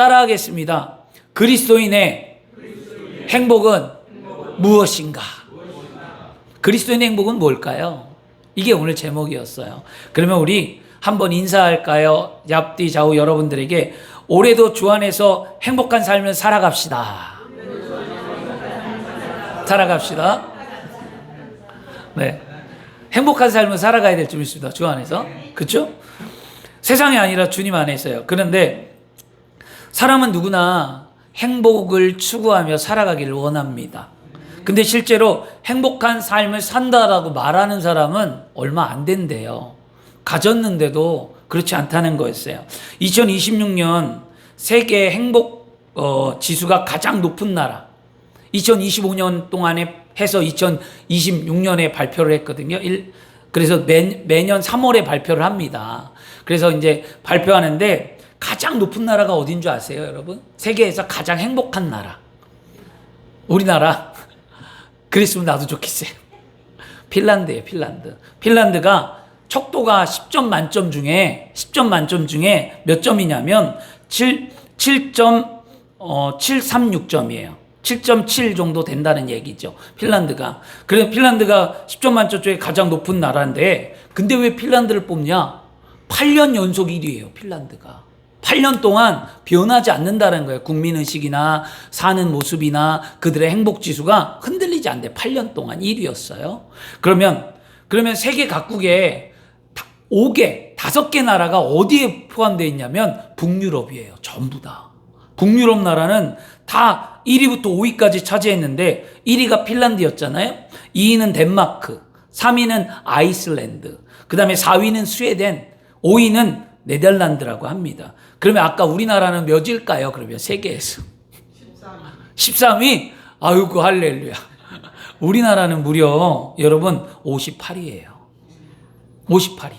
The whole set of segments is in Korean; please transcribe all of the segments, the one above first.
따라하겠습니다. 그리스도인의 행복은 무엇인가? 그리스도인의 행복은 뭘까요? 이게 오늘 제목이었어요. 그러면 우리 한번 인사할까요? 앞뒤 좌우 여러분들에게 올해도 주 안에서 행복한 삶을 살아갑시다. 살아갑시다. 네, 행복한 삶을 살아가야 될 줄 믿습니다. 주 안에서. 그렇죠? 세상이 아니라 주님 안에서요. 그런데 사람은 누구나 행복을 추구하며 살아가기를 원합니다. 근데 실제로 행복한 삶을 산다라고 말하는 사람은 얼마 안 된대요. 가졌는데도 그렇지 않다는 거였어요. 2026년 세계 행복 지수가 가장 높은 나라, 2025년 동안에 해서 2026년에 발표를 했거든요. 그래서 매년 3월에 발표를 합니다. 그래서 이제 발표하는데 가장 높은 나라가 어딘 줄 아세요, 여러분? 세계에서 가장 행복한 나라. 우리나라. 그랬으면 나도 좋겠어요. 핀란드예요, 핀란드. 핀란드가 척도가 10점 만점 중에 몇 점이냐면 7.736점이에요. 7.7 정도 된다는 얘기죠. 핀란드가. 그래서 핀란드가 10점 만점 중에 가장 높은 나라인데, 근데 왜 핀란드를 뽑냐? 8년 연속 1위예요, 핀란드가. 8년 동안 변하지 않는다는 거예요. 국민의식이나 사는 모습이나 그들의 행복지수가 흔들리지 않는데 8년 동안 1위였어요. 그러면 세계 각국에 5개 나라가 어디에 포함되어 있냐면 북유럽이에요. 전부 다. 북유럽 나라는 다 1위부터 5위까지 차지했는데 1위가 핀란드였잖아요. 2위는 덴마크, 3위는 아이슬란드, 그 다음에 4위는 스웨덴, 5위는 네덜란드라고 합니다. 그러면 아까 우리나라는 몇일까요? 그러면 세계에서 13위? 아이고 할렐루야. 우리나라는 무려 여러분 58위예요. 58위.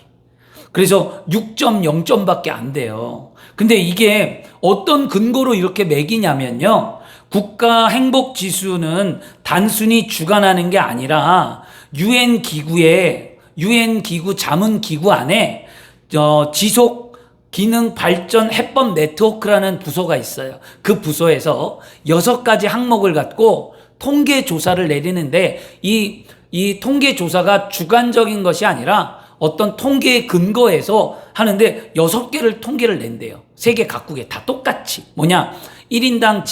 그래서 6.0점밖에 안 돼요. 근데 이게 어떤 근거로 이렇게 매기냐면요, 국가 행복 지수는 단순히 주관하는 게 아니라 UN 기구 자문 기구 안에 지속 기능 발전 해법 네트워크라는 부서가 있어요. 그 부서에서 6가지 항목을 갖고 통계 조사를 내리는데 이 통계 조사가 주관적인 것이 아니라 어떤 통계의 근거에서 하는데 6개를 통계를 낸대요. 세계 각국에 다 똑같이. 뭐냐? 1인당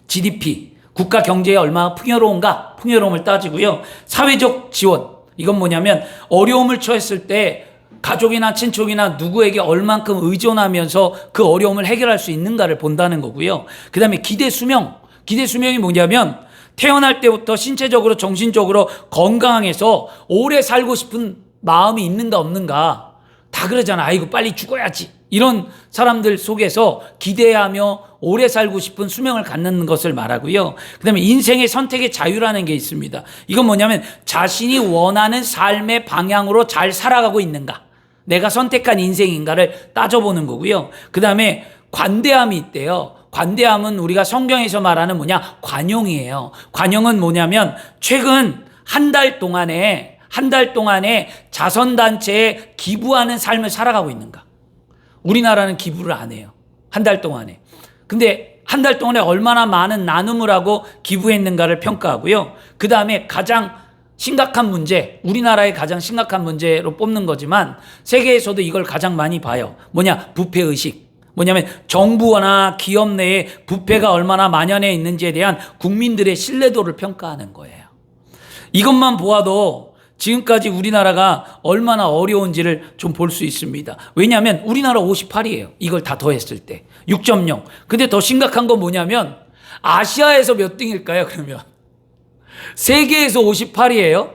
GDP, 국가 경제에 얼마나 풍요로운가? 풍요로움을 따지고요. 사회적 지원, 이건 뭐냐면 어려움을 처했을 때 가족이나 친척이나 누구에게 얼만큼 의존하면서 그 어려움을 해결할 수 있는가를 본다는 거고요. 그 다음에 기대 수명이 뭐냐면 태어날 때부터 신체적으로 정신적으로 건강해서 오래 살고 싶은 마음이 있는가 없는가. 다 그러잖아. 아이고 빨리 죽어야지. 이런 사람들 속에서 기대하며 오래 살고 싶은 수명을 갖는 것을 말하고요. 그 다음에 인생의 선택의 자유라는 게 있습니다. 이건 뭐냐면 자신이 원하는 삶의 방향으로 잘 살아가고 있는가, 내가 선택한 인생인가를 따져보는 거고요. 그 다음에 관대함이 있대요. 관대함은 우리가 성경에서 말하는 뭐냐? 관용이에요. 관용은 뭐냐면 최근 한 달 동안에 자선단체에 기부하는 삶을 살아가고 있는가. 우리나라는 기부를 안 해요. 한 달 동안에. 근데 한 달 동안에 얼마나 많은 나눔을 하고 기부했는가를 평가하고요. 그 다음에 가장 심각한 문제, 우리나라의 가장 심각한 문제로 뽑는 거지만 세계에서도 이걸 가장 많이 봐요. 뭐냐? 부패의식. 뭐냐면 정부나 기업 내에 부패가 얼마나 만연해 있는지에 대한 국민들의 신뢰도를 평가하는 거예요. 이것만 보아도 지금까지 우리나라가 얼마나 어려운지를 좀 볼 수 있습니다. 왜냐하면 우리나라 58이에요. 이걸 다 더했을 때 6.0. 근데 더 심각한 건 뭐냐면 아시아에서 몇 등일까요? 그러면 세계에서 58이에요.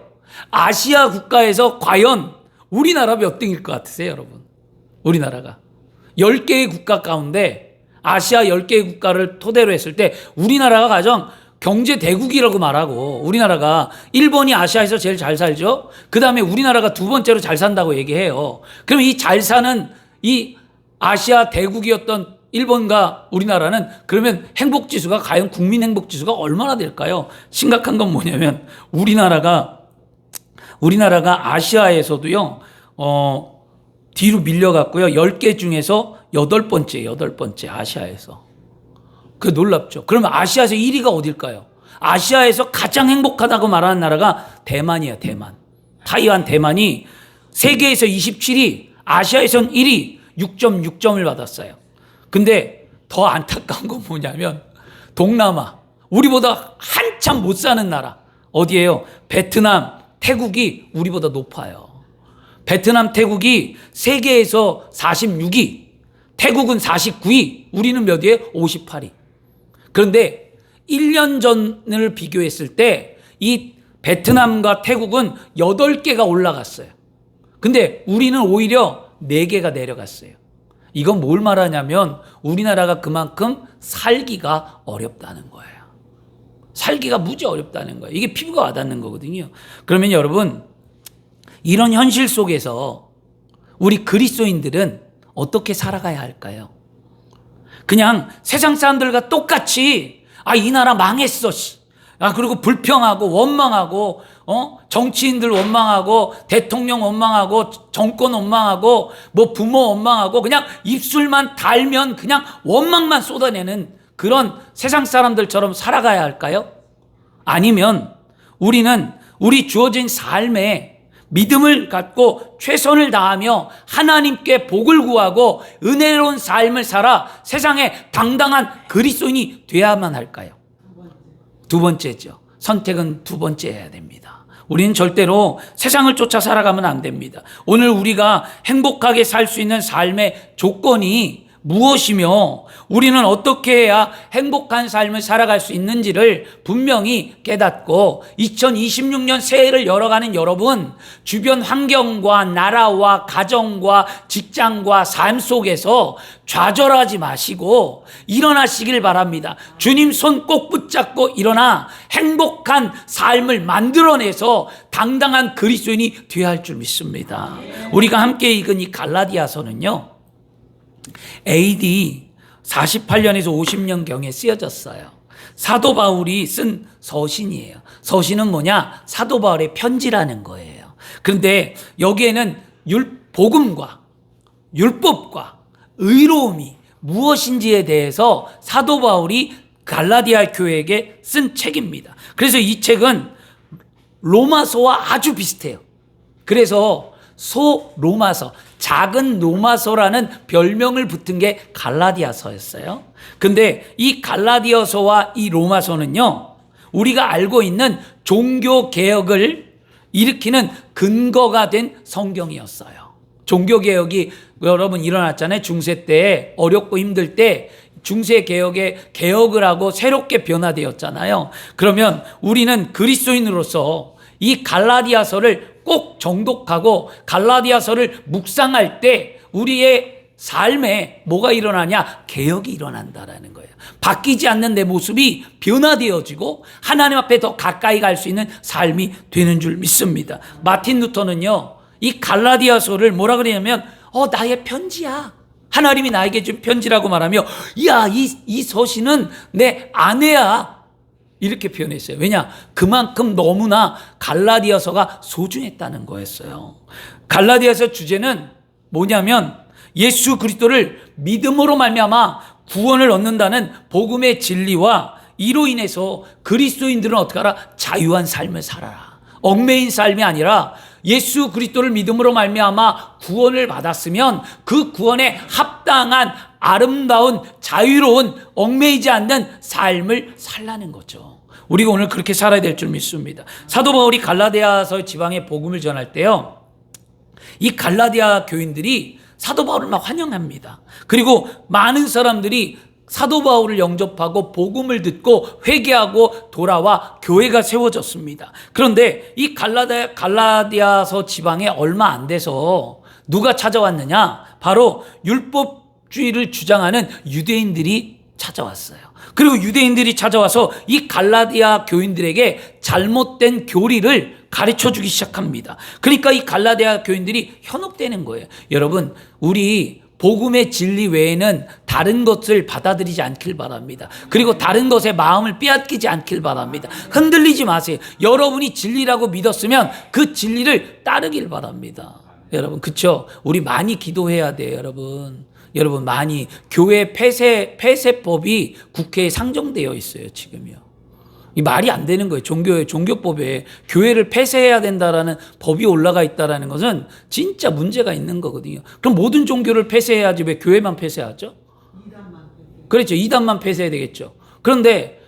아시아 국가에서 과연 우리나라 몇 등일 것 같으세요, 여러분? 우리나라가 10개의 국가 가운데 아시아 10개의 국가를 토대로 했을 때 우리나라가 가장 경제 대국이라고 말하고, 우리나라가 일본이 아시아에서 제일 잘 살죠. 그 다음에 우리나라가 두 번째로 잘 산다고 얘기해요. 그럼 이 잘 사는 이 아시아 대국이었던 일본과 우리나라는 그러면 행복지수가 과연 국민 행복지수가 얼마나 될까요? 심각한 건 뭐냐면 우리나라가 아시아에서도요 뒤로 밀려갔고요. 10개 중에서 8번째 아시아에서. 그 놀랍죠. 그러면 아시아에서 1위가 어딜까요? 아시아에서 가장 행복하다고 말하는 나라가 대만이에요. 대만. 타이완 대만이 세계에서 27위, 아시아에선 1위 6.6점을 받았어요. 근데 더 안타까운 건 뭐냐면 동남아, 우리보다 한참 못 사는 나라 어디예요? 베트남, 태국이 우리보다 높아요. 베트남, 태국이 세계에서 46위, 태국은 49위, 우리는 몇 위에? 58위. 그런데 1년 전을 비교했을 때 이 베트남과 태국은 8개가 올라갔어요. 근데 우리는 오히려 4개가 내려갔어요. 이건 뭘 말하냐면 우리나라가 그만큼 살기가 어렵다는 거예요. 살기가 무지 어렵다는 거예요. 이게 피부가 와닿는 거거든요. 그러면 여러분, 이런 현실 속에서 우리 그리스도인들은 어떻게 살아가야 할까요? 그냥 세상 사람들과 똑같이 이 나라 망했어. 그리고 불평하고 원망하고 정치인들 원망하고 대통령 원망하고 정권 원망하고 뭐 부모 원망하고 그냥 입술만 달면 그냥 원망만 쏟아내는 그런 세상 사람들처럼 살아가야 할까요? 아니면 우리는 우리 주어진 삶에 믿음을 갖고 최선을 다하며 하나님께 복을 구하고 은혜로운 삶을 살아 세상에 당당한 그리스도인이 되어야만 할까요? 두 번째죠. 선택은 두 번째 해야 됩니다. 우리는 절대로 세상을 쫓아 살아가면 안 됩니다. 오늘 우리가 행복하게 살 수 있는 삶의 조건이 무엇이며 우리는 어떻게 해야 행복한 삶을 살아갈 수 있는지를 분명히 깨닫고 2026년 새해를 열어가는 여러분, 주변 환경과 나라와 가정과 직장과 삶 속에서 좌절하지 마시고 일어나시길 바랍니다. 주님 손 꼭 붙잡고 일어나 행복한 삶을 만들어내서 당당한 그리스도인이 되어야 할 줄 믿습니다. 우리가 함께 읽은 이 갈라디아서는요, AD 48년에서 50년경에 쓰여졌어요. 사도 바울이 쓴 서신이에요. 서신은 뭐냐? 사도 바울의 편지라는 거예요. 그런데 여기에는 복음과 율법과 의로움이 무엇인지에 대해서 사도 바울이 갈라디아 교회에게 쓴 책입니다. 그래서 이 책은 로마서와 아주 비슷해요. 그래서 소로마서, 작은 로마서라는 별명을 붙은 게 갈라디아서였어요. 근데 이 갈라디아서와 이 로마서는요, 우리가 알고 있는 종교 개혁을 일으키는 근거가 된 성경이었어요. 종교 개혁이 여러분 일어났잖아요. 중세 때 어렵고 힘들 때 중세 개혁에 개혁을 하고 새롭게 변화되었잖아요. 그러면 우리는 그리스도인으로서 이 갈라디아서를 꼭 정독하고 갈라디아서를 묵상할 때 우리의 삶에 뭐가 일어나냐? 개혁이 일어난다라는 거예요. 바뀌지 않는 내 모습이 변화되어지고 하나님 앞에 더 가까이 갈 수 있는 삶이 되는 줄 믿습니다. 마틴 루터는요, 이 갈라디아서를 뭐라 그러냐면 나의 편지야. 하나님이 나에게 준 편지라고 말하며 이 서신은 내 아내야. 이렇게 표현했어요. 왜냐? 그만큼 너무나 갈라디아서가 소중했다는 거였어요. 갈라디아서 주제는 뭐냐면 예수 그리스도를 믿음으로 말미암아 구원을 얻는다는 복음의 진리와 이로 인해서 그리스도인들은 어떻게 하라? 자유한 삶을 살아라. 얽매인 삶이 아니라 예수 그리스도를 믿음으로 말미암아 구원을 받았으면 그 구원에 합당한 아름다운 자유로운 얽매이지 않는 삶을 살라는 거죠. 우리가 오늘 그렇게 살아야 될 줄 믿습니다. 사도 바울이 갈라디아서 지방에 복음을 전할 때요, 이 갈라디아 교인들이 사도 바울을 막 환영합니다. 그리고 많은 사람들이 사도 바울을 영접하고 복음을 듣고 회개하고 돌아와 교회가 세워졌습니다. 그런데 이 갈라디아서 지방에 얼마 안 돼서 누가 찾아왔느냐? 바로 율법주의를 주장하는 유대인들이 찾아왔어요. 그리고 유대인들이 찾아와서 이 갈라디아 교인들에게 잘못된 교리를 가르쳐 주기 시작합니다. 그러니까 이 갈라디아 교인들이 현혹되는 거예요. 여러분, 우리 복음의 진리 외에는 다른 것을 받아들이지 않길 바랍니다. 그리고 다른 것에 마음을 빼앗기지 않길 바랍니다. 흔들리지 마세요. 여러분이 진리라고 믿었으면 그 진리를 따르길 바랍니다. 여러분, 그쵸? 우리 많이 기도해야 돼요, 여러분. 여러분 많이 교회 폐쇄법이 국회에 상정되어 있어요, 지금요. 이 말이 안 되는 거예요. 종교법에 교회를 폐쇄해야 된다라는 법이 올라가 있다라는 것은 진짜 문제가 있는 거거든요. 그럼 모든 종교를 폐쇄해야지 왜 교회만 폐쇄하죠? 그렇죠. 이단만 폐쇄해야 되겠죠. 그런데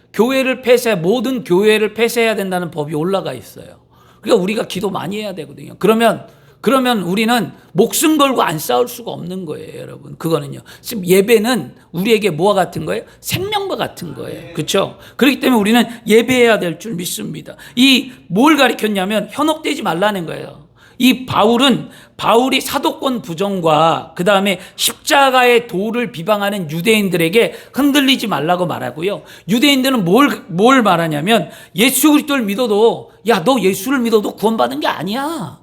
모든 교회를 폐쇄해야 된다는 법이 올라가 있어요. 그러니까 우리가 기도 많이 해야 되거든요. 그러면 우리는 목숨 걸고 안 싸울 수가 없는 거예요, 여러분. 그거는요. 예배는 우리에게 뭐와 같은 거예요? 생명과 같은 거예요. 그렇죠? 그렇기 때문에 우리는 예배해야 될 줄 믿습니다. 뭘 가르쳤냐면 현혹되지 말라는 거예요. 바울이 사도권 부정과 그 다음에 십자가의 도를 비방하는 유대인들에게 흔들리지 말라고 말하고요. 유대인들은 뭘 말하냐면 예수 그리스도를 믿어도 너 예수를 믿어도 구원받는 게 아니야.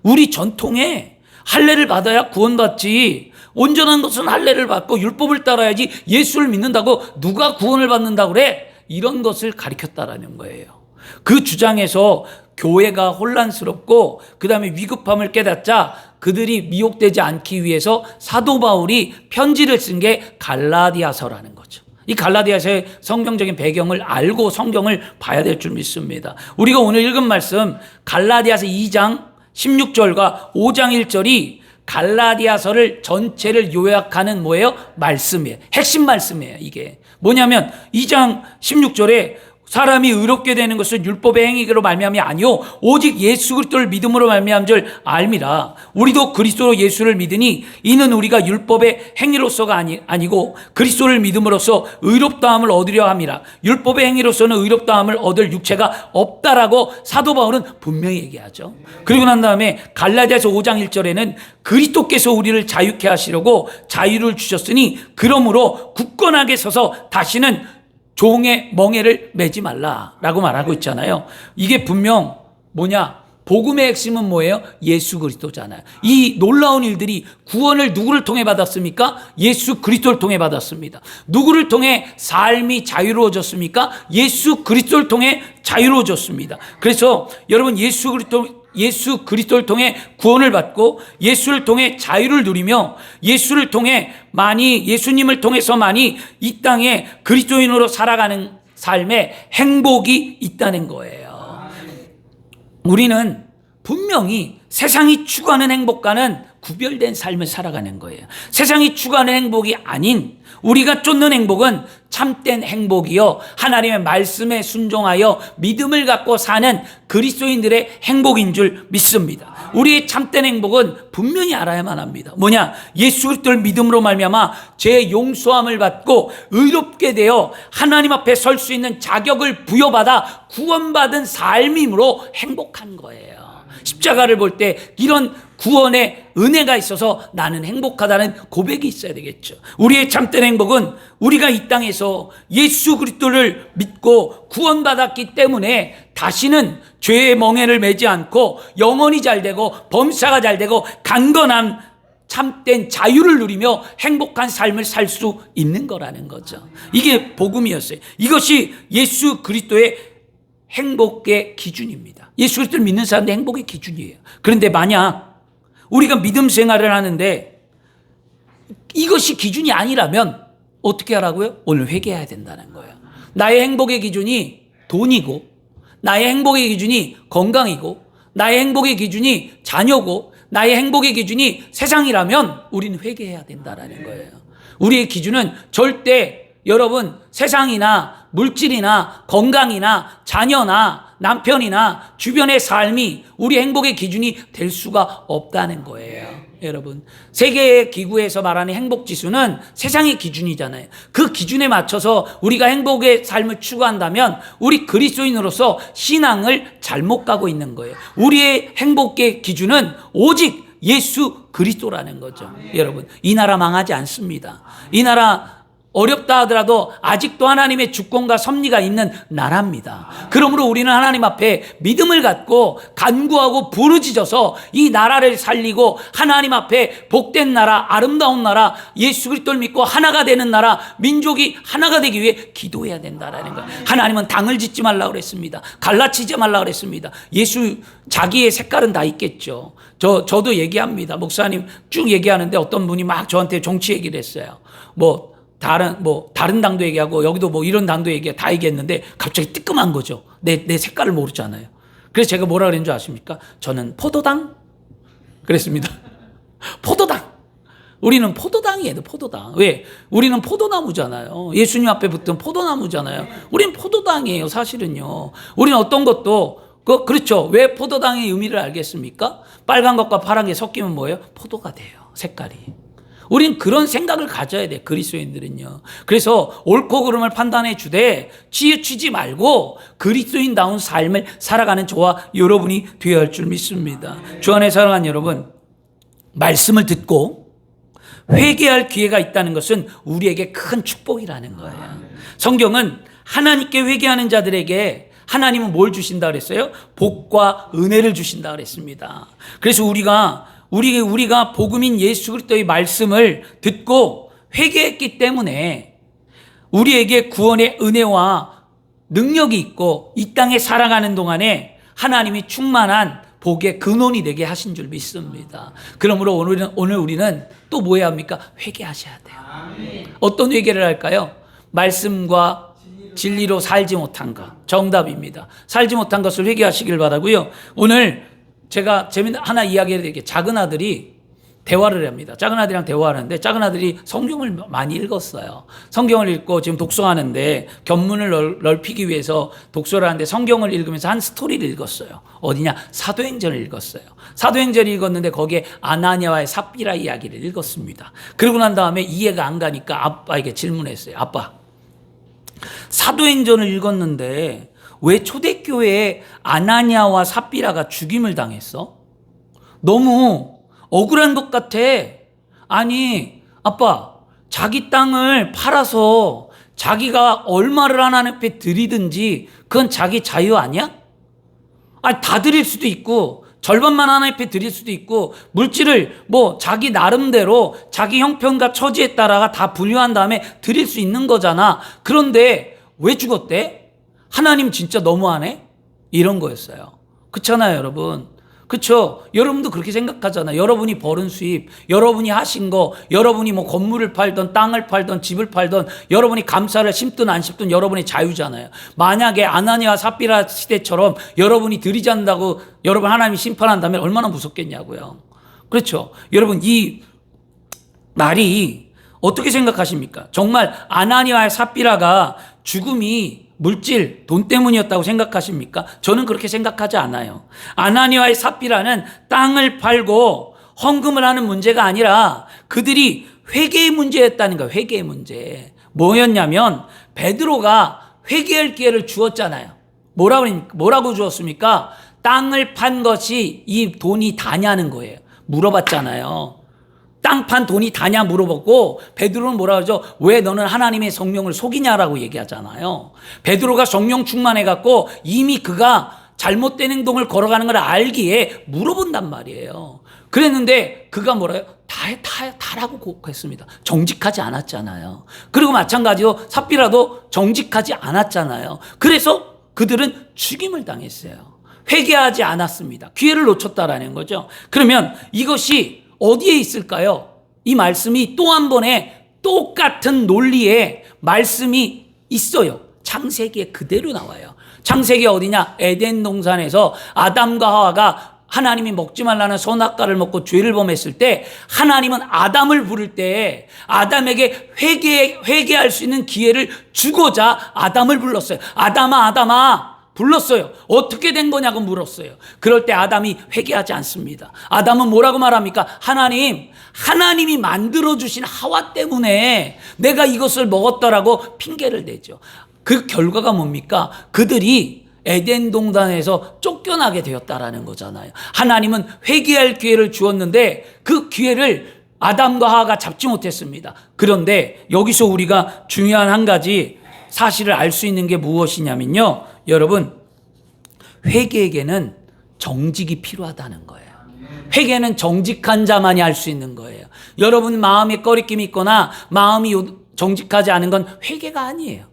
우리 전통에 할례를 받아야 구원받지. 온전한 것은 할례를 받고 율법을 따라야지 예수를 믿는다고 누가 구원을 받는다고 그래? 이런 것을 가르쳤다라는 거예요. 그 주장에서 교회가 혼란스럽고 그 다음에 위급함을 깨닫자 그들이 미혹되지 않기 위해서 사도 바울이 편지를 쓴 게 갈라디아서라는 거죠. 이 갈라디아서의 성경적인 배경을 알고 성경을 봐야 될 줄 믿습니다. 우리가 오늘 읽은 말씀 갈라디아서 2장 16절과 5장 1절이 갈라디아서를 전체를 요약하는 뭐예요? 말씀이에요. 핵심 말씀이에요. 이게 뭐냐면 2장 16절에 사람이 의롭게 되는 것은 율법의 행위로 말미암이 아니요 오직 예수 그리스도를 믿음으로 말미암은 줄 알미라. 우리도 그리스도로 예수를 믿으니 이는 우리가 율법의 행위로서가 아니고 그리스도를 믿음으로써 의롭다함을 얻으려 함이라. 율법의 행위로서는 의롭다함을 얻을 육체가 없다라고 사도 바울은 분명히 얘기하죠. 그리고 난 다음에 갈라디아서 5장 1절에는 그리스도께서 우리를 자유케 하시려고 자유를 주셨으니 그러므로 굳건하게 서서 다시는 종의 멍에를 매지 말라라고 말하고 있잖아요. 이게 분명 복음의 핵심은 뭐예요? 예수 그리스도잖아요. 이 놀라운 일들이 구원을 누구를 통해 받았습니까? 예수 그리스도를 통해 받았습니다. 누구를 통해 삶이 자유로워졌습니까? 예수 그리스도를 통해 자유로워졌습니다. 그래서 여러분 예수 그리스도를 통해 구원을 받고 예수를 통해 자유를 누리며 예수님을 통해서 많이 이 땅에 그리스도인으로 살아가는 삶에 행복이 있다는 거예요. 우리는 분명히 세상이 추구하는 행복과는 구별된 삶을 살아가는 거예요. 세상이 추구하는 행복이 아닌 우리가 쫓는 행복은 참된 행복이요 하나님의 말씀에 순종하여 믿음을 갖고 사는 그리스도인들의 행복인 줄 믿습니다. 우리의 참된 행복은 분명히 알아야만 합니다. 예수 그리스도를 믿음으로 말미암아 죄 용서함을 받고 의롭게 되어 하나님 앞에 설 수 있는 자격을 부여받아 구원받은 삶이므로 행복한 거예요. 십자가를 볼 때 이런 구원의 은혜가 있어서 나는 행복하다는 고백이 있어야 되겠죠. 우리의 참된 행복은 우리가 이 땅에서 예수 그리스도를 믿고 구원받았기 때문에 다시는 죄의 멍에를 매지 않고 영혼이 잘되고 범사가 잘되고 강건한 참된 자유를 누리며 행복한 삶을 살 수 있는 거라는 거죠. 이게 복음이었어요. 이것이 예수 그리스도의 행복의 기준입니다. 예수 그리스도를 믿는 사람의 행복의 기준이에요. 그런데 만약 우리가 믿음 생활을 하는데 이것이 기준이 아니라면 어떻게 하라고요? 오늘 회개해야 된다는 거예요. 나의 행복의 기준이 돈이고 나의 행복의 기준이 건강이고 나의 행복의 기준이 자녀고 나의 행복의 기준이 세상이라면 우리는 회개해야 된다는 거예요. 우리의 기준은 절대 여러분 세상이나 물질이나 건강이나 자녀나 남편이나 주변의 삶이 우리 행복의 기준이 될 수가 없다는 거예요. 여러분 세계 기구에서 말하는 행복 지수는 세상의 기준이잖아요. 그 기준에 맞춰서 우리가 행복의 삶을 추구한다면 우리 그리스도인으로서 신앙을 잘못 가고 있는 거예요. 우리의 행복의 기준은 오직 예수 그리스도라는 거죠. 여러분 이 나라 망하지 않습니다. 이 나라 어렵다 하더라도 아직도 하나님의 주권과 섭리가 있는 나라입니다. 그러므로 우리는 하나님 앞에 믿음을 갖고 간구하고 부르짖어서 이 나라를 살리고 하나님 앞에 복된 나라, 아름다운 나라, 예수 그리스도를 믿고 하나가 되는 나라, 민족이 하나가 되기 위해 기도해야 된다라는 거예요. 하나님은 당을 짓지 말라고 그랬습니다. 갈라치지 말라고 그랬습니다. 예수 자기의 색깔은 다 있겠죠. 저도 얘기합니다. 목사님 쭉 얘기하는데 어떤 분이 막 저한테 정치 얘기를 했어요. 다른 당도 얘기하고 여기도 이런 당도 다 얘기했는데 갑자기 뜨끔한 거죠. 내 색깔을 모르잖아요. 그래서 제가 뭐라 그랬는 줄 아십니까? 저는 포도당 그랬습니다. 포도당. 우리는 포도당이에요. 포도당. 왜? 우리는 포도나무잖아요. 예수님 앞에 붙은 포도나무잖아요. 우리는 포도당이에요. 사실은요. 우리는 어떤 것도 그렇죠. 왜 포도당의 의미를 알겠습니까? 빨간 것과 파란 게 섞이면 뭐예요? 포도가 돼요. 색깔이. 우린 그런 생각을 가져야 돼. 그리스도인들은요. 그래서 옳고 그름을 판단해 주되 치우치지 말고 그리스도인다운 삶을 살아가는 저와 여러분이 되어야 할 줄 믿습니다. 주 안에 사랑하는 여러분, 말씀을 듣고 회개할 기회가 있다는 것은 우리에게 큰 축복이라는 거예요. 성경은 하나님께 회개하는 자들에게 하나님은 뭘 주신다 그랬어요? 복과 은혜를 주신다 그랬습니다. 그래서 우리가 복음인 예수 그리스도의 말씀을 듣고 회개했기 때문에 우리에게 구원의 은혜와 능력이 있고 이 땅에 살아가는 동안에 하나님이 충만한 복의 근원이 되게 하신 줄 믿습니다. 그러므로 오늘 우리는 또 뭐 해야 합니까? 회개하셔야 돼요. 어떤 회개를 할까요? 말씀과 진리로 살지 못한 것. 정답입니다. 살지 못한 것을 회개하시길 바라고요. 오늘 제가 재밌는 하나 이야기를 드릴게요. 작은 아들이 대화를 합니다. 작은 아들이랑 대화하는데 작은 아들이 성경을 많이 읽었어요. 성경을 읽고 지금 독서하는데 견문을 넓히기 위해서 독서를 하는데 성경을 읽으면서 한 스토리를 읽었어요. 어디냐? 사도행전을 읽었어요. 사도행전을 읽었는데 거기에 아나니아와의 삽비라 이야기를 읽었습니다. 그러고 난 다음에 이해가 안 가니까 아빠에게 질문했어요. 아빠, 사도행전을 읽었는데 왜 초대교회에 아나니아와 삽비라가 죽임을 당했어? 너무 억울한 것 같아. 아니, 아빠, 자기 땅을 팔아서 자기가 얼마를 하나님 앞에 드리든지 그건 자기 자유 아니야? 아니, 다 드릴 수도 있고 절반만 하나님 앞에 드릴 수도 있고 물질을 자기 나름대로 자기 형편과 처지에 따라가 다 분류한 다음에 드릴 수 있는 거잖아. 그런데 왜 죽었대? 하나님 진짜 너무하네? 이런 거였어요. 그렇잖아요, 여러분. 그렇죠? 여러분도 그렇게 생각하잖아요. 여러분이 벌은 수입, 여러분이 하신 거, 여러분이 건물을 팔던 땅을 팔던 집을 팔던 여러분이 감사를 심든 안 심든 여러분의 자유잖아요. 만약에 아나니아 삽비라 시대처럼 여러분이 드리지 않는다고 여러분 하나님이 심판한다면 얼마나 무섭겠냐고요. 그렇죠? 여러분 이 말이 어떻게 생각하십니까? 정말 아나니아와 삽비라가 죽음이 물질, 돈 때문이었다고 생각하십니까? 저는 그렇게 생각하지 않아요. 아나니아와 삽비라는 땅을 팔고 헌금을 하는 문제가 아니라 그들이 회개의 문제였다는 거예요. 회개의 문제. 뭐였냐면 베드로가 회개할 기회를 주었잖아요. 뭐라고 주었습니까? 땅을 판 것이 이 돈이 다냐는 거예요. 물어봤잖아요. 땅 판 돈이 다냐 물어봤고 베드로는 뭐라 그러죠? 왜 너는 하나님의 성령을 속이냐라고 얘기하잖아요. 베드로가 성령 충만해갖고 이미 그가 잘못된 행동을 걸어가는 걸 알기에 물어본단 말이에요. 그랬는데 그가 뭐라요? 다라고 했습니다. 정직하지 않았잖아요. 그리고 마찬가지로 삽비라도 정직하지 않았잖아요. 그래서 그들은 죽임을 당했어요. 회개하지 않았습니다. 기회를 놓쳤다라는 거죠. 그러면 이것이 어디에 있을까요? 이 말씀이 또 한 번의 똑같은 논리의 말씀이 있어요. 창세기에 그대로 나와요. 창세기 어디냐? 에덴 동산에서 아담과 하와가 하나님이 먹지 말라는 선악과를 먹고 죄를 범했을 때 하나님은 아담을 부를 때 아담에게 회개할 수 있는 기회를 주고자 아담을 불렀어요. 아담아 불렀어요. 어떻게 된 거냐고 물었어요. 그럴 때 아담이 회개하지 않습니다. 아담은 뭐라고 말합니까? 하나님이 만들어주신 하와 때문에 내가 이것을 먹었더라고 핑계를 대죠. 그 결과가 뭡니까? 그들이 에덴 동산에서 쫓겨나게 되었다라는 거잖아요. 하나님은 회개할 기회를 주었는데 그 기회를 아담과 하와가 잡지 못했습니다. 그런데 여기서 우리가 중요한 한 가지 사실을 알 수 있는 게 무엇이냐면요. 여러분, 회개에게는 정직이 필요하다는 거예요. 회개는 정직한 자만이 할 수 있는 거예요. 여러분 마음에 꺼리낌이 있거나 마음이 정직하지 않은 건 회개가 아니에요.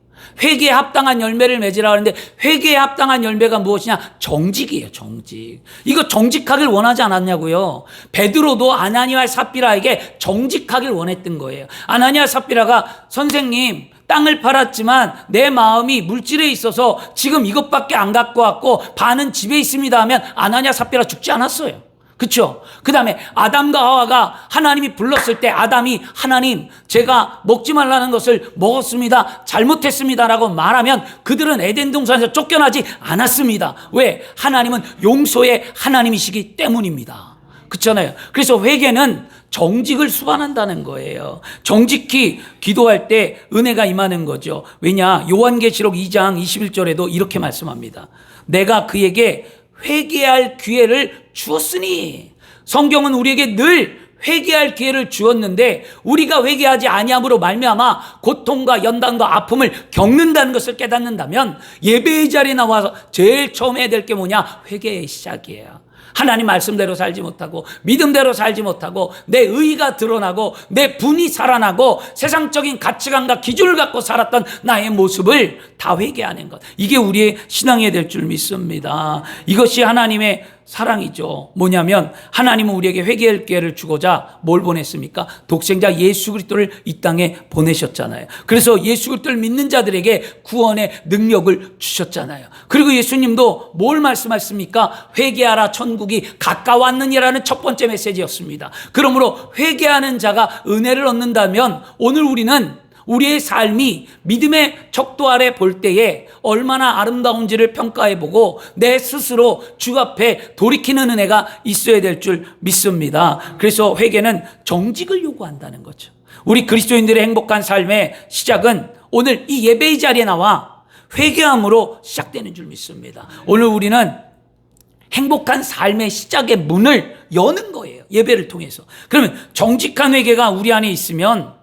회개에 합당한 열매를 맺으라 하는데 회개에 합당한 열매가 무엇이냐? 정직이에요. 정직. 이거 정직하길 원하지 않았냐고요. 베드로도 아나니아와 삽비라에게 정직하길 원했던 거예요. 아나니아 삽비라가 선생님 땅을 팔았지만 내 마음이 물질에 있어서 지금 이것밖에 안 갖고 왔고 반은 집에 있습니다 하면 아나니아 삽비라 죽지 않았어요. 그렇죠? 그 다음에 아담과 하와가 하나님이 불렀을 때 아담이 하나님 제가 먹지 말라는 것을 먹었습니다. 잘못했습니다라고 말하면 그들은 에덴 동산에서 쫓겨나지 않았습니다. 왜? 하나님은 용서의 하나님이시기 때문입니다. 그렇잖아요. 그래서 회개는 정직을 수반한다는 거예요. 정직히 기도할 때 은혜가 임하는 거죠. 왜냐? 요한계시록 2장 21절에도 이렇게 말씀합니다. 내가 그에게 회개할 기회를 주었으니. 성경은 우리에게 늘 회개할 기회를 주었는데 우리가 회개하지 아니함으로 말미암아 고통과 연단과 아픔을 겪는다는 것을 깨닫는다면 예배의 자리에 나와서 제일 처음 해야 될 게 뭐냐? 회개의 시작이에요. 하나님 말씀대로 살지 못하고 믿음대로 살지 못하고 내 의의가 드러나고 내 분이 살아나고 세상적인 가치관과 기준을 갖고 살았던 나의 모습을 다 회개하는 것, 이게 우리의 신앙이 될 줄 믿습니다. 이것이 하나님의 사랑이죠. 뭐냐면 하나님은 우리에게 회개할 기회를 주고자 뭘 보냈습니까? 독생자 예수 그리스도를 이 땅에 보내셨잖아요. 그래서 예수 그리스도를 믿는 자들에게 구원의 능력을 주셨잖아요. 그리고 예수님도 뭘 말씀하셨습니까? 회개하라 천국이 가까웠느니라는 첫 번째 메시지였습니다. 그러므로 회개하는 자가 은혜를 얻는다면 오늘 우리는 우리의 삶이 믿음의 척도 아래 볼 때에 얼마나 아름다운지를 평가해보고 내 스스로 주 앞에 돌이키는 은혜가 있어야 될 줄 믿습니다. 그래서 회개는 정직을 요구한다는 거죠. 우리 그리스도인들의 행복한 삶의 시작은 오늘 이 예배의 자리에 나와 회개함으로 시작되는 줄 믿습니다. 오늘 우리는 행복한 삶의 시작의 문을 여는 거예요. 예배를 통해서. 그러면 정직한 회개가 우리 안에 있으면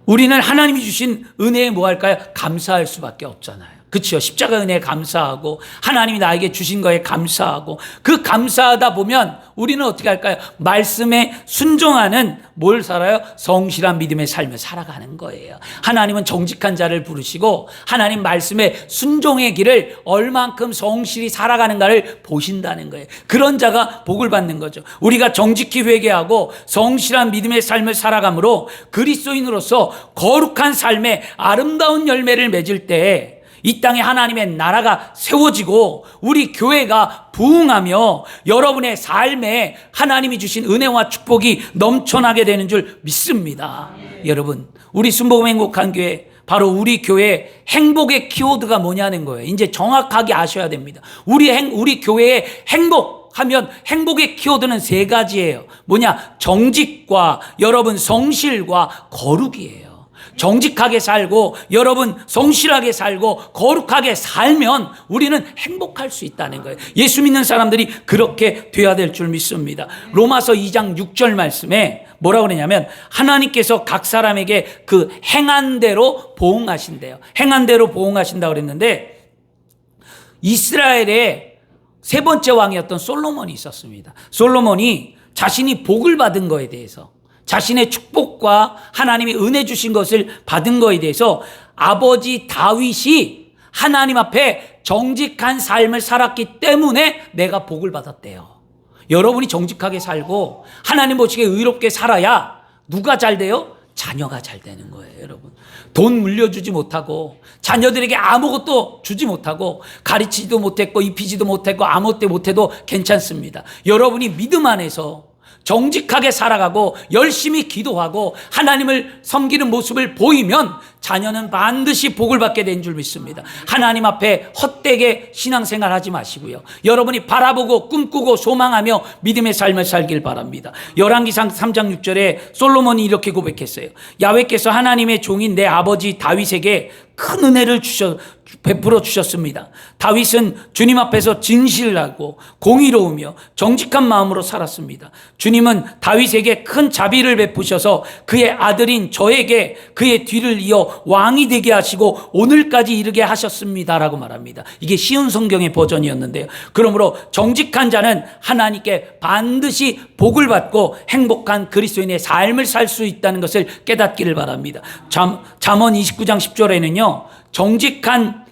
우리는 하나님이 주신 은혜에 뭐 할까요? 감사할 수밖에 없잖아요. 그렇죠? 십자가 은혜에 감사하고 하나님이 나에게 주신 거에 감사하고 그 감사하다 보면 우리는 어떻게 할까요? 말씀에 순종하는 뭘 살아요? 성실한 믿음의 삶을 살아가는 거예요. 하나님은 정직한 자를 부르시고 하나님 말씀에 순종의 길을 얼만큼 성실히 살아가는가를 보신다는 거예요. 그런 자가 복을 받는 거죠. 우리가 정직히 회개하고 성실한 믿음의 삶을 살아감으로 그리스도인으로서 거룩한 삶의 아름다운 열매를 맺을 때 이 땅에 하나님의 나라가 세워지고 우리 교회가 부흥하며 여러분의 삶에 하나님이 주신 은혜와 축복이 넘쳐나게 되는 줄 믿습니다. 여러분, 우리 순복음 행복한 교회, 바로 우리 교회 행복의 키워드가 뭐냐는 거예요. 이제 정확하게 아셔야 됩니다. 우리 교회의 하면 행복의 키워드는 세 가지예요. 뭐냐? 정직과 여러분 성실과 거룩이에요. 정직하게 살고 여러분 성실하게 살고 거룩하게 살면 우리는 행복할 수 있다는 거예요. 예수 믿는 사람들이 그렇게 돼야 될 줄 믿습니다. 로마서 2장 6절 말씀에 뭐라고 그러냐면 하나님께서 각 사람에게 그 행한 대로 보응하신대요. 행한 대로 보응하신다고 그랬는데 이스라엘의 세 번째 왕이었던 솔로몬이 있었습니다. 솔로몬이 자신이 복을 받은 거에 대해서, 자신의 축복과 하나님이 은혜 주신 것을 받은 거에 대해서 아버지 다윗이 하나님 앞에 정직한 삶을 살았기 때문에 내가 복을 받았대요. 여러분이 정직하게 살고 하나님 보시기에 의롭게 살아야 누가 잘 돼요? 자녀가 잘 되는 거예요. 여러분, 돈 물려주지 못하고 자녀들에게 아무것도 주지 못하고 가르치지도 못했고 입히지도 못했고 아무것도 못해도 괜찮습니다. 여러분이 믿음 안에서 정직하게 살아가고 열심히 기도하고 하나님을 섬기는 모습을 보이면 자녀는 반드시 복을 받게 된 줄 믿습니다. 하나님 앞에 헛되게 신앙생활 하지 마시고요. 여러분이 바라보고 꿈꾸고 소망하며 믿음의 삶을 살길 바랍니다. 열왕기상 3장 6절에 솔로몬이 이렇게 고백했어요. 야훼께서 하나님의 종인 내 아버지 다윗에게 큰 은혜를 베풀어 주셨습니다. 다윗은 주님 앞에서 진실하고 공의로우며 정직한 마음으로 살았습니다. 주님은 다윗에게 큰 자비를 베푸셔서 그의 아들인 저에게 그의 뒤를 이어 왕이 되게 하시고 오늘까지 이르게 하셨습니다라고 말합니다. 이게 쉬운 성경의 버전이었는데요. 그러므로 정직한 자는 하나님께 반드시 복을 받고 행복한 그리스도인의 삶을 살 수 있다는 것을 깨닫기를 바랍니다. 잠언 29장 10절에는요. 정직한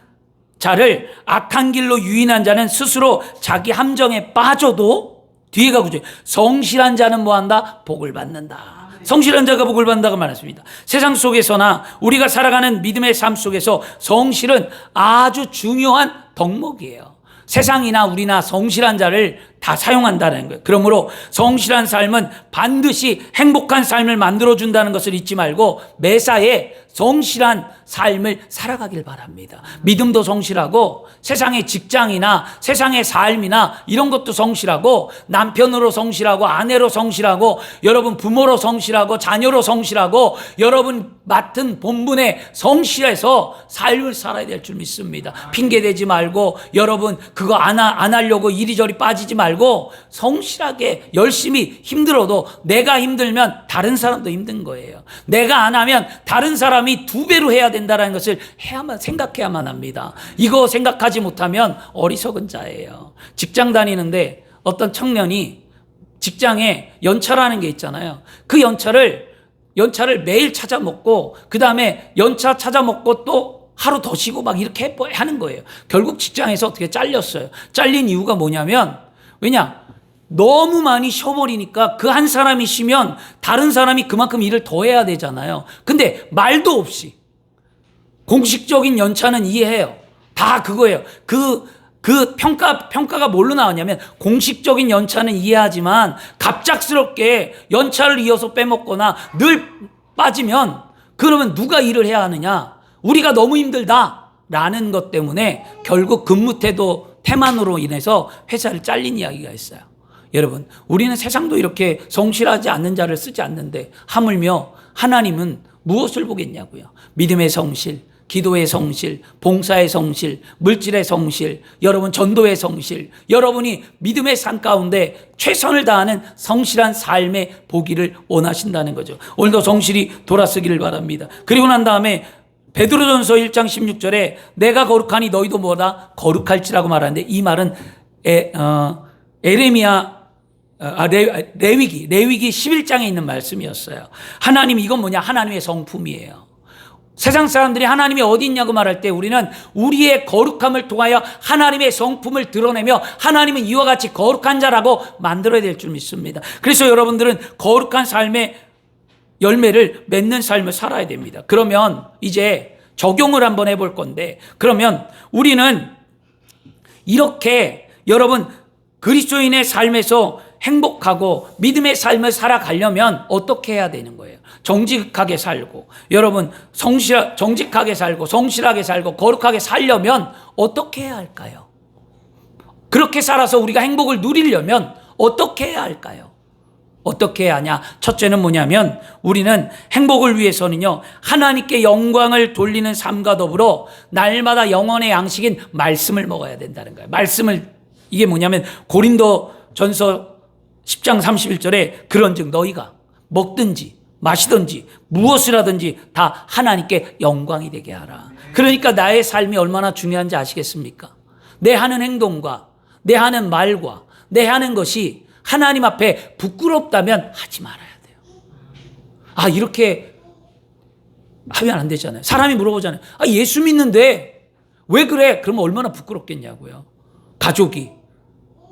자를 악한 길로 유인한 자는 스스로 자기 함정에 빠져도 뒤에 가고 성실한 자는 뭐한다? 복을 받는다. 성실한 자가 복을 받는다고 말했습니다. 세상 속에서나 우리가 살아가는 믿음의 삶 속에서 성실은 아주 중요한 덕목이에요. 세상이나 우리나 성실한 자를 다 사용한다는 거예요. 그러므로 성실한 삶은 반드시 행복한 삶을 만들어준다는 것을 잊지 말고 매사에 성실한 삶을 살아가길 바랍니다. 믿음도 성실하고 세상의 직장이나 세상의 삶이나 이런 것도 성실하고 남편으로 성실하고 아내로 성실하고 여러분 부모로 성실하고 자녀로 성실하고 여러분 맡은 본분에 성실해서 삶을 살아야 될 줄 믿습니다. 핑계대지 말고 여러분 그거 안 하려고 이리저리 빠지지 말고 성실하게 열심히 힘들어도 내가 힘들면 다른 사람도 힘든 거예요. 내가 안 하면 다른 사람이 2배로 해야 된다는 것을 생각해야만 합니다. 이거 생각하지 못하면 어리석은 자예요. 직장 다니는데 어떤 청년이 직장에 연차라는 게 있잖아요. 그 연차를 매일 찾아 먹고 그 다음에 연차 찾아 먹고 또 하루 더 쉬고 막 이렇게 하는 거예요. 결국 직장에서 어떻게 잘렸어요. 잘린 이유가 뭐냐면 왜냐? 너무 많이 쉬어버리니까 그 한 사람이 쉬면 다른 사람이 그만큼 일을 더 해야 되잖아요. 근데 말도 없이 공식적인 연차는 이해해요. 다 그거예요. 그 평가가 뭘로 나왔냐면 공식적인 연차는 이해하지만 갑작스럽게 연차를 이어서 빼먹거나 늘 빠지면 그러면 누가 일을 해야 하느냐? 우리가 너무 힘들다라는 것 때문에 결국 근무태도 태만으로 인해서 회사를 잘린 이야기가 있어요. 여러분, 우리는 세상도 이렇게 성실하지 않는 자를 쓰지 않는데 하물며 하나님은 무엇을 보겠냐고요. 믿음의 성실, 기도의 성실, 봉사의 성실, 물질의 성실, 여러분 전도의 성실, 여러분이 믿음의 삶 가운데 최선을 다하는 성실한 삶의 보기를 원하신다는 거죠. 오늘도 성실히 돌아서기를 바랍니다. 그리고 난 다음에 베드로전서 1장 16절에 내가 거룩하니 너희도 뭐다? 거룩할지라고 말하는데 이 말은 레위기 11장에 있는 말씀이었어요. 하나님 이건 뭐냐? 하나님의 성품이에요. 세상 사람들이 하나님이 어디 있냐고 말할 때 우리는 우리의 거룩함을 통하여 하나님의 성품을 드러내며 하나님은 이와 같이 거룩한 자라고 만들어야 될 줄 믿습니다. 그래서 여러분들은 거룩한 삶의 열매를 맺는 삶을 살아야 됩니다. 그러면 이제 적용을 한번 해볼 건데 그러면 우리는 이렇게 여러분 그리스도인의 삶에서 행복하고 믿음의 삶을 살아가려면 어떻게 해야 되는 거예요? 정직하게 살고 여러분 정직하게 살고 성실하게 살고 거룩하게 살려면 어떻게 해야 할까요? 그렇게 살아서 우리가 행복을 누리려면 어떻게 해야 할까요? 어떻게 해야 하냐? 첫째는 뭐냐면 우리는 행복을 위해서는요 하나님께 영광을 돌리는 삶과 더불어 날마다 영혼의 양식인 말씀을 먹어야 된다는 거예요. 말씀을 이게 뭐냐면 고린도전서 10장 31절에 그런즉 너희가 먹든지 마시든지 무엇을 하든지 다 하나님께 영광이 되게 하라. 그러니까 나의 삶이 얼마나 중요한지 아시겠습니까? 내 하는 행동과 내 하는 말과 내 하는 것이 하나님 앞에 부끄럽다면 하지 말아야 돼요. 아 이렇게 하면 안 되잖아요. 사람이 물어보잖아요. 아 예수 믿는데 왜 그래? 그러면 얼마나 부끄럽겠냐고요. 가족이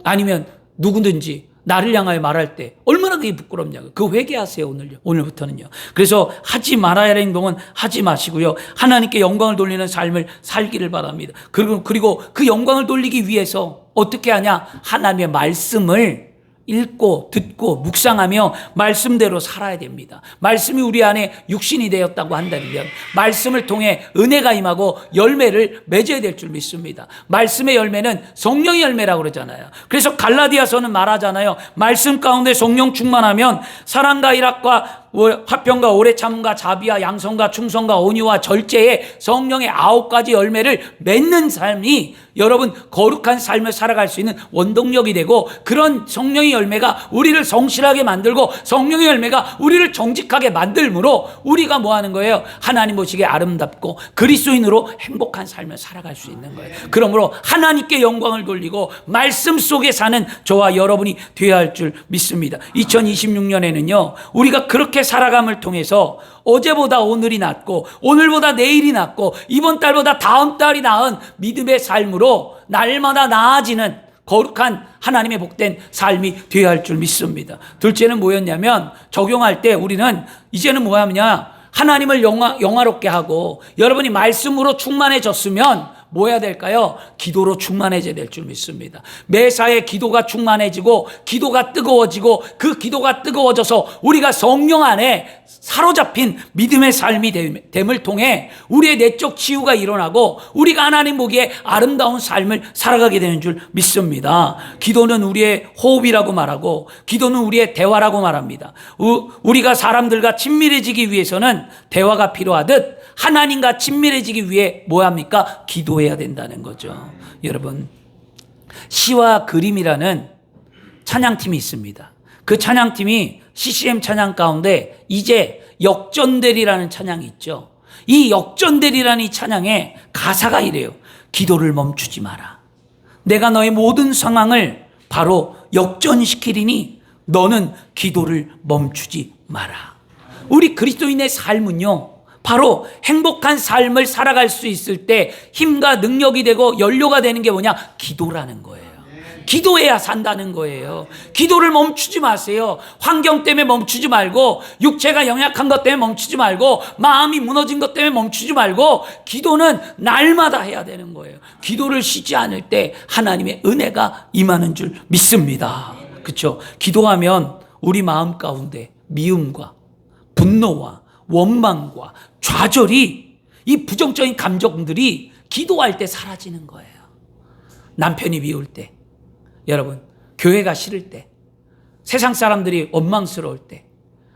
아니면 누구든지 나를 향하여 말할 때 얼마나 그게 부끄럽냐고요. 그거 회개하세요. 오늘부터는요. 그래서 하지 말아야 할 행동은 하지 마시고요. 하나님께 영광을 돌리는 삶을 살기를 바랍니다. 그리고 그 영광을 돌리기 위해서 어떻게 하냐? 하나님의 말씀을 읽고 듣고 묵상하며 말씀대로 살아야 됩니다. 말씀이 우리 안에 육신이 되었다고 한다면 말씀을 통해 은혜가 임하고 열매를 맺어야 될 줄 믿습니다. 말씀의 열매는 성령의 열매라고 그러잖아요. 그래서 갈라디아서는 말하잖아요. 말씀 가운데 성령 충만하면 사랑과 희락과 화평과 오래 참음과 자비와 양성과 충성과 온유와 절제의 성령의 9가지 열매를 맺는 삶이 여러분 거룩한 삶을 살아갈 수 있는 원동력이 되고, 그런 성령의 열매가 우리를 성실하게 만들고 성령의 열매가 우리를 정직하게 만들므로 우리가 뭐 하는 거예요? 하나님 보시기에 아름답고 그리스도인으로 행복한 삶을 살아갈 수 있는 거예요. 그러므로 하나님께 영광을 돌리고 말씀 속에 사는 저와 여러분이 되어야 할 줄 믿습니다. 2026년에는요 우리가 그렇게 살아감을 통해서 어제보다 오늘이 낫고 오늘보다 내일이 낫고 이번 달보다 다음 달이 나은 믿음의 삶으로 날마다 나아지는 거룩한 하나님의 복된 삶이 되어야 할 줄 믿습니다. 둘째는 뭐였냐면, 적용할 때 우리는 이제는 뭐 하느냐, 하나님을 영화롭게 하고 여러분이 말씀으로 충만해졌으면 뭐 해야 될까요? 기도로 충만해져야 될 줄 믿습니다. 매사에 기도가 충만해지고 기도가 뜨거워지고 그 기도가 뜨거워져서 우리가 성령 안에 사로잡힌 믿음의 삶이 됨을 통해 우리의 내적 치유가 일어나고 우리가 하나님 보기에 아름다운 삶을 살아가게 되는 줄 믿습니다. 기도는 우리의 호흡이라고 말하고 기도는 우리의 대화라고 말합니다. 우리가 사람들과 친밀해지기 위해서는 대화가 필요하듯 하나님과 친밀해지기 위해 뭐 합니까? 기도해야 된다는 거죠. 여러분, 시와 그림이라는 찬양팀이 있습니다. 그 찬양팀이 CCM 찬양 가운데 이제 역전되리라는 찬양이 있죠. 이 역전되리라는 이 찬양의 가사가 이래요. 기도를 멈추지 마라. 내가 너의 모든 상황을 바로 역전시키리니 너는 기도를 멈추지 마라. 우리 그리스도인의 삶은요, 바로 행복한 삶을 살아갈 수 있을 때 힘과 능력이 되고 연료가 되는 게 뭐냐? 기도라는 거예요. 기도해야 산다는 거예요. 기도를 멈추지 마세요. 환경 때문에 멈추지 말고, 육체가 연약한 것 때문에 멈추지 말고, 마음이 무너진 것 때문에 멈추지 말고, 기도는 날마다 해야 되는 거예요. 기도를 쉬지 않을 때 하나님의 은혜가 임하는 줄 믿습니다. 그렇죠? 기도하면 우리 마음 가운데 미움과 분노와 원망과 좌절이, 이 부정적인 감정들이 기도할 때 사라지는 거예요. 남편이 미울 때, 여러분, 교회가 싫을 때, 세상 사람들이 원망스러울 때,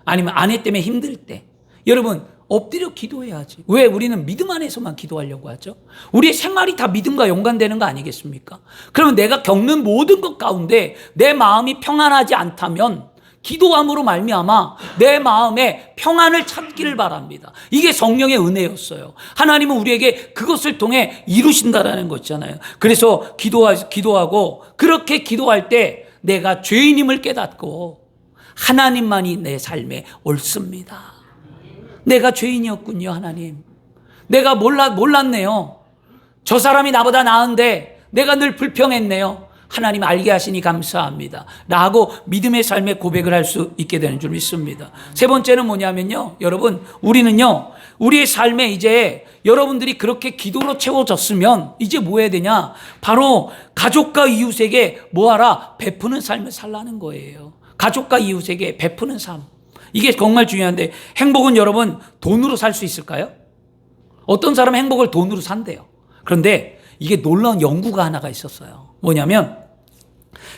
아니면 아내 때문에 힘들 때, 여러분 엎드려 기도해야지. 왜 우리는 믿음 안에서만 기도하려고 하죠? 우리의 생활이 다 믿음과 연관되는 거 아니겠습니까? 그러면 내가 겪는 모든 것 가운데 내 마음이 평안하지 않다면 기도함으로 말미암아 내 마음에 평안을 찾기를 바랍니다. 이게 성령의 은혜였어요. 하나님은 우리에게 그것을 통해 이루신다라는 거 있잖아요. 그래서 기도하고 그렇게 기도할 때 내가 죄인임을 깨닫고 하나님만이 내 삶에 옳습니다. 내가 죄인이었군요, 하나님. 내가 몰랐네요. 저 사람이 나보다 나은데 내가 늘 불평했네요. 하나님 알게 하시니 감사합니다 라고 믿음의 삶의 고백을 할 수 있게 되는 줄 믿습니다. 세 번째는 뭐냐면요, 여러분, 우리는요 우리의 삶에 이제 여러분들이 그렇게 기도로 채워졌으면 이제 뭐 해야 되냐, 바로 가족과 이웃에게 뭐하라? 베푸는 삶을 살라는 거예요. 가족과 이웃에게 베푸는 삶, 이게 정말 중요한데, 행복은 여러분 돈으로 살 수 있을까요? 어떤 사람은 행복을 돈으로 산대요. 그런데 이게 놀라운 연구가 하나가 있었어요. 뭐냐면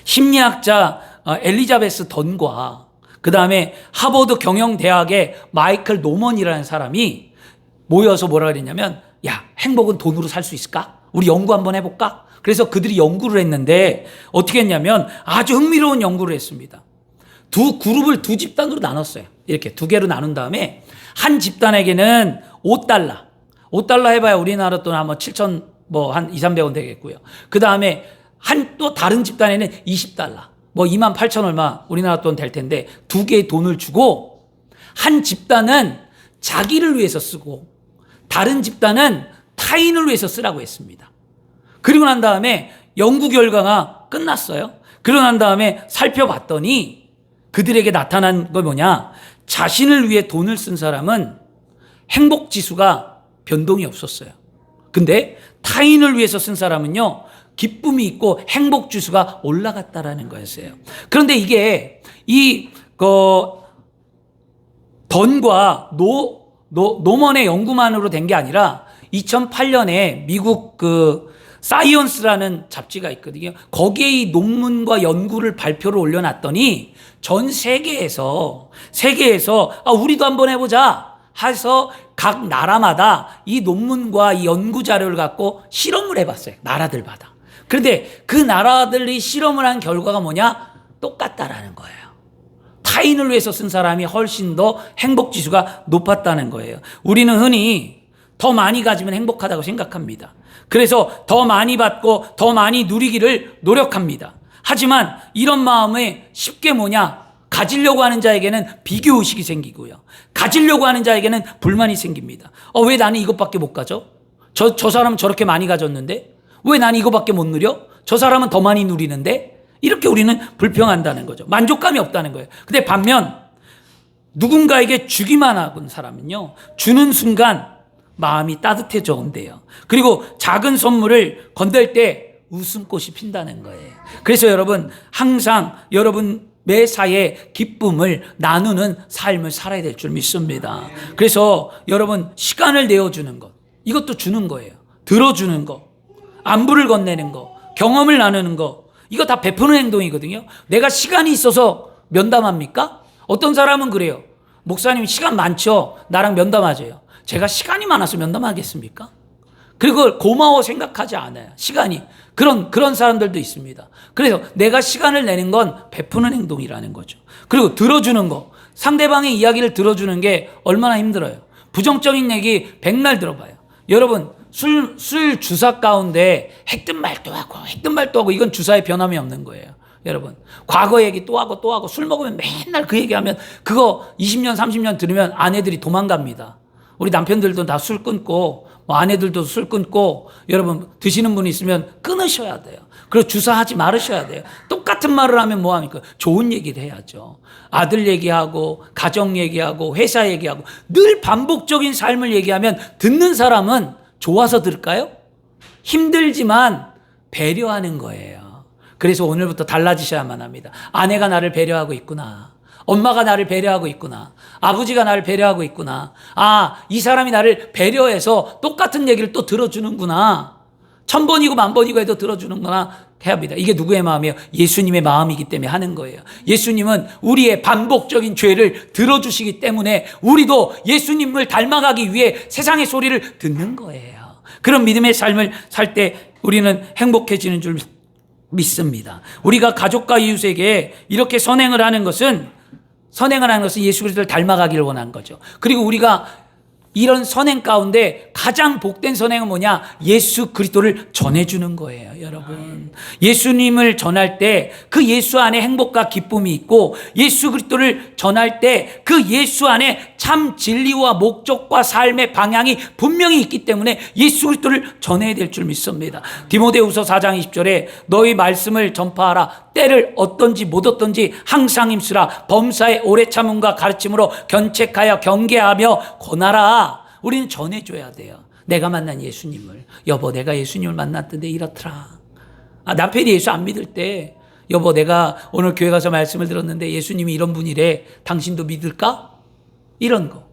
심리학자 엘리자베스 던과 그 다음에 하버드 경영대학의 마이클 노먼이라는 사람이 모여서 뭐라 그랬냐면, 야, 행복은 돈으로 살 수 있을까? 우리 연구 한번 해볼까? 그래서 그들이 연구를 했는데 어떻게 했냐면 아주 흥미로운 연구를 했습니다. 두 그룹을 두 집단으로 나눴어요. 이렇게 두 개로 나눈 다음에 한 집단에게는 $5 해봐야 우리나라 돈 아마 7천 한 2,300원 되겠고요. 그 다음에 또 다른 집단에는 $20, 28,000 얼마 우리나라 돈 될 텐데 두 개의 돈을 주고, 한 집단은 자기를 위해서 쓰고 다른 집단은 타인을 위해서 쓰라고 했습니다. 그리고 난 다음에 연구 결과가 끝났어요. 그러고 난 다음에 살펴봤더니 그들에게 나타난 거 뭐냐, 자신을 위해 돈을 쓴 사람은 행복 지수가 변동이 없었어요. 근데 타인을 위해서 쓴 사람은요 기쁨이 있고 행복 지수가 올라갔다라는 거였어요. 그런데 이게 던과 노먼의 연구만으로 된 게 아니라 2008년에 미국 사이언스라는 잡지가 있거든요. 거기에 이 논문과 연구를 발표를 올려놨더니 전 세계에서 우리도 한번 해보자 해서 각 나라마다 이 논문과 이 연구 자료를 갖고 실험을 해봤어요. 나라들마다. 그런데 그 나라들이 실험을 한 결과가 뭐냐? 똑같다라는 거예요. 타인을 위해서 쓴 사람이 훨씬 더 행복 지수가 높았다는 거예요. 우리는 흔히 더 많이 가지면 행복하다고 생각합니다. 그래서 더 많이 받고 더 많이 누리기를 노력합니다. 하지만 이런 마음에 쉽게 가지려고 하는 자에게는 비교의식이 생기고요. 가지려고 하는 자에게는 불만이 생깁니다. 왜 나는 이것밖에 못 가져? 저 사람은 저렇게 많이 가졌는데? 왜 나는 이거밖에 못 누려? 저 사람은 더 많이 누리는데? 이렇게 우리는 불평한다는 거죠. 만족감이 없다는 거예요. 근데 반면 누군가에게 주기만 하는 사람은요, 주는 순간 마음이 따뜻해져 온대요. 그리고 작은 선물을 건넬 때 웃음꽃이 핀다는 거예요. 그래서 여러분, 항상 여러분 매사에 기쁨을 나누는 삶을 살아야 될 줄 믿습니다. 그래서 여러분, 시간을 내어주는 것, 이것도 주는 거예요. 들어주는 거, 안부를 건네는 거, 경험을 나누는 거, 이거 다 베푸는 행동이거든요. 내가 시간이 있어서 면담합니까? 어떤 사람은 그래요. 목사님 시간 많죠? 나랑 면담하세요. 제가 시간이 많아서 면담하겠습니까? 그리고 고마워 생각하지 않아요. 시간이. 그런 사람들도 있습니다. 그래서 내가 시간을 내는 건 베푸는 행동이라는 거죠. 그리고 들어주는 거. 상대방의 이야기를 들어주는 게 얼마나 힘들어요. 부정적인 얘기 백날 들어봐요. 여러분, 술 주사 가운데 했든 말도 하고 이건 주사에 변함이 없는 거예요. 여러분, 과거 얘기 또 하고 술 먹으면 맨날 그 얘기하면 그거 20년 30년 들으면 아내들이 도망갑니다. 우리 남편들도 다 술 끊고 아내들도 술 끊고 여러분 드시는 분이 있으면 끊으셔야 돼요. 그리고 주사하지 말으셔야 돼요. 똑같은 말을 하면 뭐합니까? 좋은 얘기를 해야죠. 아들 얘기하고 가정 얘기하고 회사 얘기하고 늘 반복적인 삶을 얘기하면 듣는 사람은 좋아서 들을까요? 힘들지만 배려하는 거예요. 그래서 오늘부터 달라지셔야만 합니다. 아내가 나를 배려하고 있구나. 엄마가 나를 배려하고 있구나. 아버지가 나를 배려하고 있구나. 이 사람이 나를 배려해서 똑같은 얘기를 또 들어주는구나. 1000번이고 10,000번이고 해도 들어주는구나 해야 합니다. 이게 누구의 마음이에요? 예수님의 마음이기 때문에 하는 거예요. 예수님은 우리의 반복적인 죄를 들어주시기 때문에 우리도 예수님을 닮아가기 위해 세상의 소리를 듣는 거예요. 그런 믿음의 삶을 살 때 우리는 행복해지는 줄 믿습니다. 우리가 가족과 이웃에게 이렇게 선행을 하는 것은 예수 그리스도를 닮아가기를 원한 거죠. 그리고 우리가 이런 선행 가운데 가장 복된 선행은 뭐냐? 예수 그리스도를 전해주는 거예요, 여러분. 예수님을 전할 때 그 예수 안에 행복과 기쁨이 있고 예수 그리스도를 전할 때 그 예수 안에 참 진리와 목적과 삶의 방향이 분명히 있기 때문에 예수 그리스도를 전해야 될 줄 믿습니다. 디모데후서 4장 20절에 너희 말씀을 전파하라. 때를 어떤지 못 어떤지 항상 힘쓰라. 범사에 오래 참음과 가르침으로 견책하여 경계하며 권하라. 우리는 전해줘야 돼요. 내가 만난 예수님을. 여보, 내가 예수님을 만났던데 이렇더라. 남편이 예수 안 믿을 때 여보, 내가 오늘 교회 가서 말씀을 들었는데 예수님이 이런 분이래. 당신도 믿을까? 이런 거.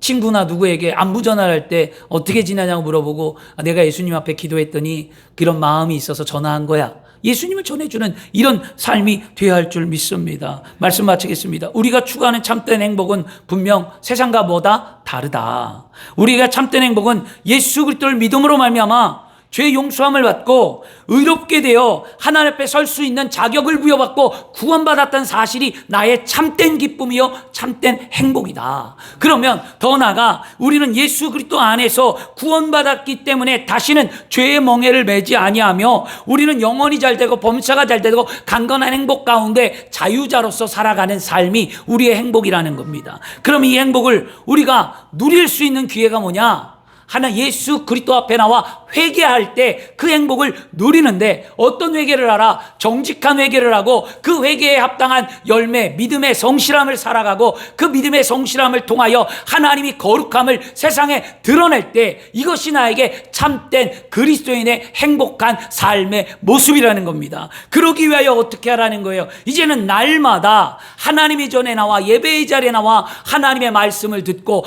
친구나 누구에게 안부 전화할 때 어떻게 지내냐고 물어보고 내가 예수님 앞에 기도했더니 그런 마음이 있어서 전화한 거야. 예수님을 전해주는 이런 삶이 되어야 할 줄 믿습니다. 말씀 마치겠습니다. 우리가 추구하는 참된 행복은 분명 세상과 뭐다? 다르다. 우리가 참된 행복은 예수 그리스도를 믿음으로 말미암아 죄 용서함을 받고 의롭게 되어 하나님 앞에 설 수 있는 자격을 부여받고 구원받았다는 사실이 나의 참된 기쁨이요 참된 행복이다. 그러면 더 나아가 우리는 예수 그리스도 안에서 구원받았기 때문에 다시는 죄의 멍에를 매지 아니하며 우리는 영혼이 잘 되고 범사가 잘 되고 강건한 행복 가운데 자유자로서 살아가는 삶이 우리의 행복이라는 겁니다. 그럼 이 행복을 우리가 누릴 수 있는 기회가 뭐냐? 하나 예수 그리스도 앞에 나와 회개할 때 그 행복을 누리는데 어떤 회개를 하라? 정직한 회개를 하고 그 회개에 합당한 열매, 믿음의 성실함을 살아가고 그 믿음의 성실함을 통하여 하나님이 거룩함을 세상에 드러낼 때 이것이 나에게 참된 그리스도인의 행복한 삶의 모습이라는 겁니다. 그러기 위하여 어떻게 하라는 거예요? 이제는 날마다 하나님의 전에 나와 예배의 자리에 나와 하나님의 말씀을 듣고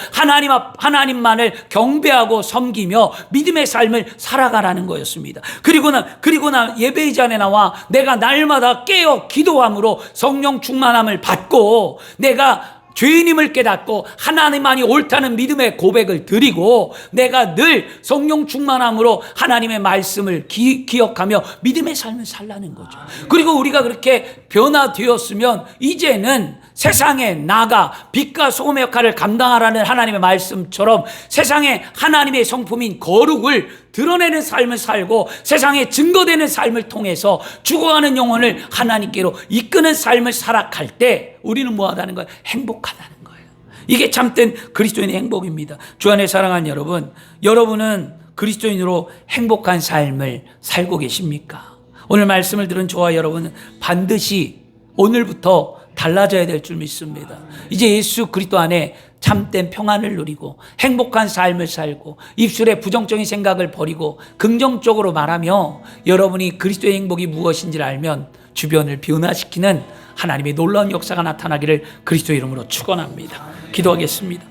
하나님만을 경배하고 예배하고 섬기며 믿음의 삶을 살아가라는 거였습니다. 그리고 나 예배의잔에 나와 내가 날마다 깨어 기도함으로 성령 충만함을 받고 내가 죄인임을 깨닫고 하나님만이 옳다는 믿음의 고백을 드리고 내가 늘 성령 충만함으로 하나님의 말씀을 기억하며 믿음의 삶을 살라는 거죠. 그리고 우리가 그렇게 변화되었으면 이제는 세상에 나가 빛과 소금의 역할을 감당하라는 하나님의 말씀처럼 세상에 하나님의 성품인 거룩을 드러내는 삶을 살고 세상에 증거되는 삶을 통해서 죽어가는 영혼을 하나님께로 이끄는 삶을 살아갈 때 우리는 뭐하다는 거예요? 행복하다는 거예요. 이게 참된 그리스도인의 행복입니다. 주 안에 사랑하는 여러분, 여러분은 그리스도인으로 행복한 삶을 살고 계십니까? 오늘 말씀을 들은 저와 여러분은 반드시 오늘부터 달라져야 될 줄 믿습니다. 이제 예수 그리스도 안에 참된 평안을 누리고 행복한 삶을 살고 입술에 부정적인 생각을 버리고 긍정적으로 말하며 여러분이 그리스도의 행복이 무엇인지를 알면 주변을 변화시키는 하나님의 놀라운 역사가 나타나기를 그리스도의 이름으로 축원합니다. 기도하겠습니다.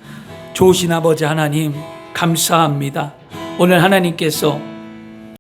좋으신 아버지 하나님 감사합니다. 오늘 하나님께서